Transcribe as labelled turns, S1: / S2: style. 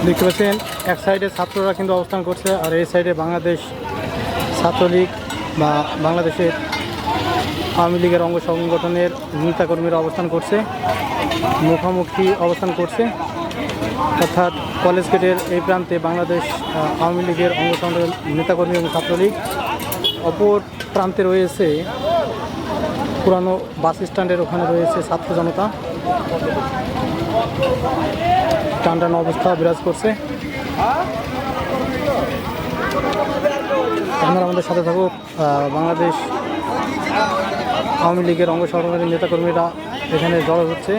S1: দেখতে পাচ্ছেন এক সাইডে ছাত্ররা কিন্তু অবস্থান করছে, আর এই সাইডে বাংলাদেশ ছাত্রলীগ বা বাংলাদেশের আওয়ামী লীগের অঙ্গ সংগঠনের নেতাকর্মীরা অবস্থান করছে, মুখোমুখি অবস্থান করছে। অর্থাৎ কলেজ গেটের এই প্রান্তে বাংলাদেশ আওয়ামী লীগের অঙ্গ সংগঠনের নেতাকর্মী এবং ছাত্রলীগ, অপর প্রান্তে রয়েছে পুরানো বাস স্ট্যান্ডের ওখানে রয়েছে ছাত্র জনতা। টানটান অবস্থা বিরাজ করছে। আপনারা আমাদের সাথে থাকুক। বাংলাদেশ আওয়ামী লীগের অঙ্গ সংগঠনের নেতাকর্মীরা এখানে জড়ো হচ্ছে।